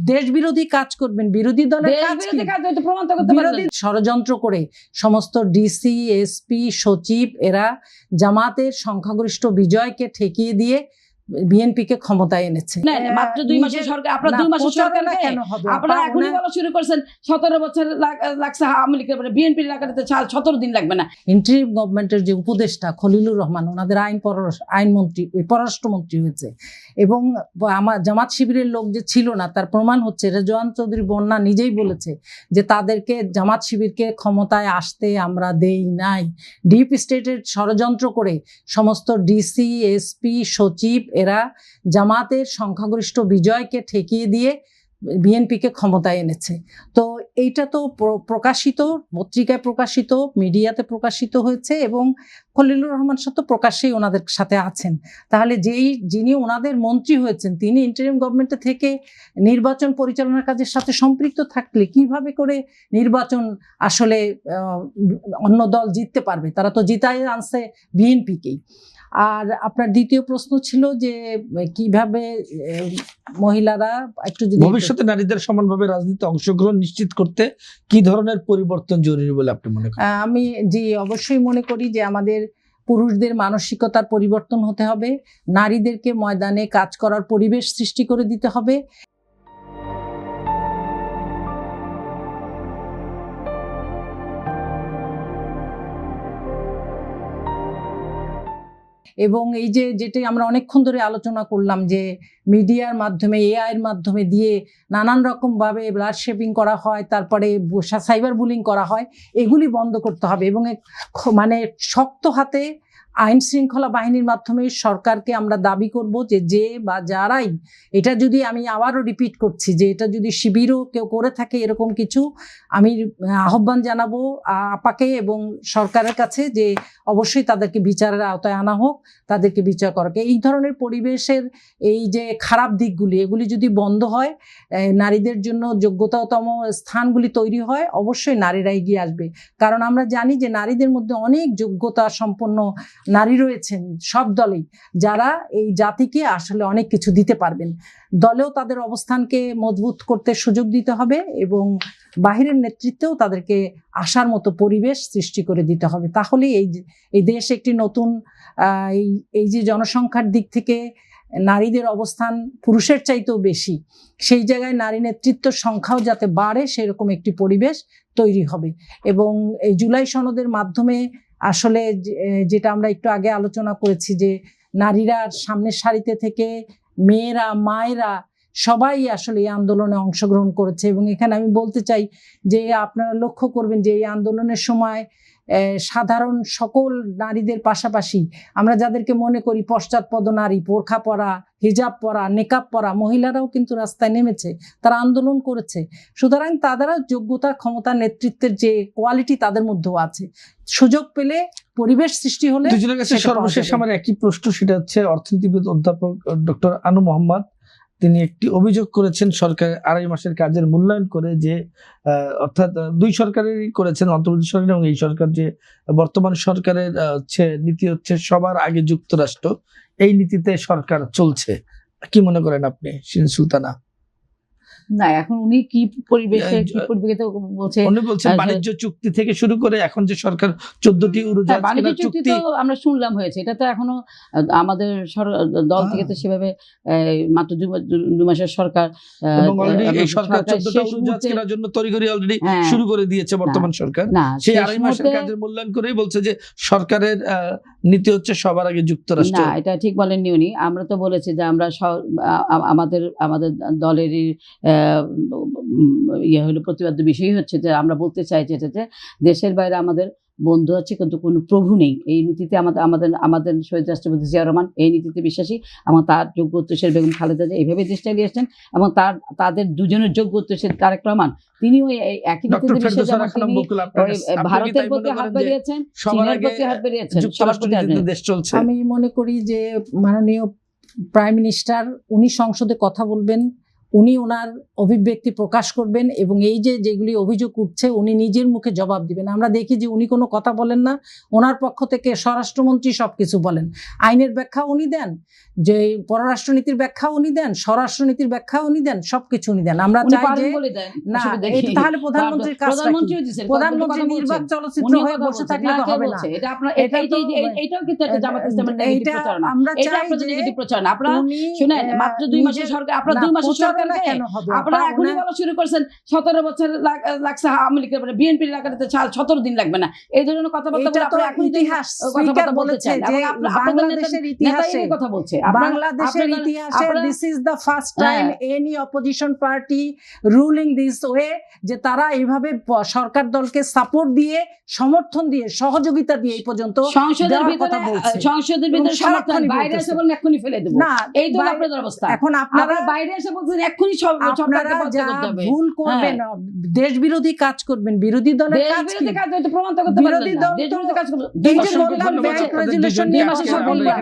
দেশ বিরোধী কাজ করবেন, বিরোধী দলের বিরোধী ষড়যন্ত্র করে সমস্ত ডিসি, এসপি, সচিব এরা জামাতের সংখ্যাগরিষ্ঠ বিজয়কে ঠেকিয়ে দিয়ে বিএনপিকে ক্ষমতায় এনেছে। মাত্র 2 মাসের সরকার, আপনারা 2 মাসের সরকার কেন হবে? আপনারা এখনই বলা শুরু করেছেন 17 বছর লাগছে আওয়ামী লীগের, বিএনপির লাগাতে 17 দিন লাগবে না। ইন্টারিম গভর্নমেন্টের যে উপদেষ্টা খলিলুর রহমান, ওনাদের আইনমন্ত্রী, পররাষ্ট্রমন্ত্রী হয়েছে, এবং আমার জামাত শিবিরের লোক যে ছিল না তার প্রমাণ হচ্ছে রেজওয়ান চৌধুরী বন্যা নিজেই বলেছে যে তাদেরকে, জামাত শিবিরকে ক্ষমতায় আসতে আমরা দেই নাই। ডিপ স্টেটের ষড়যন্ত্র করে সমস্ত ডিসি, এসপি, সচিব এরা জামাতের সংখ্যাগরিষ্ঠ বিজয়কে ঠেকিয়ে দিয়ে বিএনপিকে ক্ষমতায় এনেছে। তো এইটা তো প্রকাশিত, পত্রিকায় প্রকাশিত, মিডিয়াতে প্রকাশিত হয়েছে, এবং খলিলুর রহমান সাহেব তো প্রকাশ্যেই ওনাদের সাথে আছেন। তাহলে যিনি ওনাদের মন্ত্রী হয়েছেন তিনি ইন্টারিম গভর্নমেন্টে থেকে নির্বাচন পরিচালনার কাজের সাথে সম্পৃক্ত থাকলে কিভাবে করে নির্বাচন আসলে অন্য দল জিততে পারবে? তারা তো জিতাই আনছে বিএনপিকেই। আর আপনার দ্বিতীয় প্রশ্ন ছিল যে কিভাবে মহিলারা একটু ভবিষ্যতে নারীদের সমানভাবে রাজনীতিতে অংশগ্রহণ নিশ্চিত করতে কি ধরনের পরিবর্তন জরুরি বলে আপনি মনে করেন? আমি অবশ্যই মনে করি যে আমাদের পুরুষদের মানসিকতার পরিবর্তন হতে হবে, নারীদেরকে ময়দানে কাজ করার পরিবেশ সৃষ্টি করে দিতে হবে। এবং এই যেটাই আমরা অনেকক্ষণ ধরে আলোচনা করলাম যে মিডিয়ার মাধ্যমে, এআই এর মাধ্যমে দিয়ে নানান রকম ভাবে ব্লাড শেপিং করা হয়, তারপরে সাইবার বুলিং করা হয়, এগুলি বন্ধ করতে হবে। এবং মানে শক্ত হাতে আইন শৃঙ্খলা বাহিনীর মাধ্যমে সরকারকে আমরা দাবি করব যে বা যারাই এটা, যদি আমি আবারও রিপিট করছি যে এটা যদি শিবিরও কেউ করে থাকে এরকম কিছু, আমি আহ্বান জানাবো আপাকে এবং সরকারের কাছে যে অবশ্যই তাদেরকে বিচারের আওতায় আনা হোক, তাদেরকে বিচার করা। এই ধরনের পরিবেশের এই যে খারাপ দিকগুলি, এগুলি যদি বন্ধ হয়, নারীদের জন্য যোগ্যতাতম স্থানগুলি তৈরি হয়, অবশ্যই নারীরা এগিয়ে আসবে। কারণ আমরা জানি যে নারীদের মধ্যে অনেক যোগ্যতা সম্পন্ন নারী রয়েছেন সব দলেই, যারা এই জাতিকে আসলে অনেক কিছু দিতে পারবেন। দলেও তাদের অবস্থানকে মজবুত করতে সুযোগ দিতে হবে এবং বাহিরের নেতৃত্বেও তাদেরকে আসার মতো পরিবেশ সৃষ্টি করে দিতে হবে। তাহলেই এই দেশ একটি নতুন, এই যে জনসংখ্যার দিক থেকে নারীদের অবস্থান পুরুষের চাইতেও বেশি, সেই জায়গায় নারী নেতৃত্বের সংখ্যাও যাতে বাড়ে সেরকম একটি পরিবেশ তৈরি হবে। এবং এই জুলাই সনদের মাধ্যমে আসলে যেটা আমরা একটু আগে আলোচনা করেছি যে নারীরা সামনের সারিতে থেকে, মেয়েরা, মায়েরা সবাই আসলে এই আন্দোলনে অংশগ্রহণ করেছে। এবং এখানে আমি বলতে চাই যে আপনারা লক্ষ্য করবেন যে এই আন্দোলনের সময় সাধারণ সকল নারীদের পাশাপাশি আমরা যাদেরকে মনে করি পশ্চাৎপদ নারী, বোরখা পরা, হিজাব পরা, নেকাব পরা মহিলারাও কিন্তু রাস্তায় নেমেছে, তারা আন্দোলন করেছে। সুতরাং তারা যোগ্যতা, ক্ষমতা, নেতৃত্বের যে কোয়ালিটি তাদের মধ্যেও আছে। সুযোগ পেলে, পরিবেশ সৃষ্টি হলে। দুজনের কাছে সর্বশেষ আমার একই প্রশ্ন, সেটা হচ্ছে অর্থনীতিবিদ অধ্যাপক ডক্টর আনু মোহাম্মদ। তিনি একটি অভিযোগ করেছেন সরকার 2.5 মাসের কাজের মূল্যায়ন করে, যে অর্থাৎ 2 সরকারেরই করেছেন, অন্তর্বর্তী সরকার এবং এই সরকার, যে বর্তমান সরকারের নীতি হচ্ছে সবার আগে যুক্তরাষ্ট্র, এই নীতিতে সরকার চলছে। কি মনে করেন আপনি শিরিন সুলতানা? না, এখন উনি কি পরিবেশে, কি পরিপ্রেক্ষিতে বলছেন? উনি বলছেন বাণিজ্য চুক্তি থেকে শুরু করে এখন যে সরকার 14টি উড়োজাহাজ বাণিজ্য চুক্তি তো আমরা শুনলাম হয়েছে, এটা তো এখনো আমাদের দল থেকে তো সেভাবে মাত্র 2 মাসের সরকার, এবং অলরেডি এই সরকার 14টা উড়োজাহাজ কেনার জন্য তড়িঘড়ি অলরেডি শুরু করে দিয়েছে বর্তমান সরকার। সেই 2.5 মাসের কাজের মূল্যায়ন করেই বলছে যে সরকারের নীতি হচ্ছে সবার আগে যুক্তরাষ্ট্র। না, এটা ঠিক বলেননি উনি। আমরা তো বলেছি যে আমরা আমাদের দলেরই হলো প্রতিবাদ্য বিষয় হচ্ছে যে আমরা বলতে চাই যে দেশের বাইরে আমাদের বন্ধু আছে কিন্তু কোনো প্রভু নেই। এই নীতিতে আমাদের শহীদ রাষ্ট্রপতি জিয়া রহমান এই নীতিতে বিশ্বাসী, এবং তার যোগ্য উত্তরসূরি বেগম খালেদা জিয়া এইভাবে দেশ চালিয়ে আসছেন, এবং তাদের দুজনের যোগ্য উত্তরসূরি তারেক রহমান, তিনিও একই নীতিতে বিশ্বাসী। ভারতের প্রতি হাত বাড়িয়েছেন, চীনের প্রতি হাত বাড়িয়েছেন, সবার প্রতি দেশ চলছে। আমি মনে করি যে মাননীয় প্রাইম মিনিস্টার উনি সংসদে কথা বলবেন, উনি ওনার অভিব্যক্তি প্রকাশ করবেন এবং এই যে যেগুলি অভিযোগ উঠছে উনি নিজের মুখে জবাব দিবেন। আমরা দেখি যে উনি কোনো কথা বলেন না, ওনার পক্ষ থেকে স্বরাষ্ট্রমন্ত্রী সবকিছু বলেন, আইনের ব্যাখ্যা উনি দেন, যে পররাষ্ট্রনীতির ব্যাখ্যা উনি দেন, স্বরাষ্ট্রনীতির ব্যাখ্যা উনি দেন, সবকিছু উনি দেন। আমরা উনি চাই পারেন যে বলে দেন, না, অসুবিধা এটা কি? তাহলে প্রধানমন্ত্রীর কাজ, প্রধানমন্ত্রীও দিয়েছেন, প্রধানমন্ত্রী কথা নির্বাক বলছেন। চলচ্চিত্র উনিও হয়ে কথা বসে বলছেন। থাকলে না, তো কে হবে না। বলছে? এটা আপনার এটা তো এইটাও কিন্তু একটা জামাত ইসলামের নেগেটিভ এইটা প্রচারণা। আমরা এটা চাই আপনাদের যে নেগেটিভ প্রচারণা। আপনারা উনি, শুনেন, মাত্র 2 মাসের নিজের- সরকার, আপনারা না, 2 মাসের প্রচারণা সরকারকে কেন হবে? আপনারা আপা, এখনই ওনার- বলা শুরু করছেন 17 বছর লাগছে আওয়ামী লীগের, বিএনপির লাগাতে 17 দিন লাগবে না, এই ধরনের কথাবার্তা এটা বলে তো আপনারা এখনই ইতিহাস কথাবার্তা স্পিকার বলতে বলেছে চান যে এবং আপনাদের বাংলাদেশের নেতা ইতিহাসে, এই কথা বলছে। বাংলাদেশের ইতিহাসে this is the first time any opposition party ruling this way, যে তারা এইভাবে সরকার দলকে সাপোর্ট দিয়ে, সমর্থন দিয়ে, সহযোগিতা দিয়ে এই পর্যন্ত সংসদের দেওয়ার ভিতরে, কথা বলছে। সংসদের ভিতরে এবং সমর্থন, সারাক্ষণই বাইরে বলতেছে। এসে বলেন এক্ষুনি ফেলে দেবো, না, এই তো বাইরে- আপনাদের অবস্থা। এখন আপনারা আপনারা বাইরে এসে বলছেন এক্ষুনি সরকারকে আপনারা পদত্যাগ যা করতে হবে। ভুল করবেন, দেশ বিরোধী কাজ করবেন, বিরোধী দলের দেশ কাজ কি? বিরোধী কাজ হয়তো প্রমাণ তো করতে পারবেন বিরোধী না। দল দেশ তো- বিরোধী কাজ করতে এই যে অসংখ্য বললাম ধন্যবাদ। ব্যাংক আপনাদের রেজুলেশন দুজনকে নিয়ে মাসে কথা সরকার বললাম।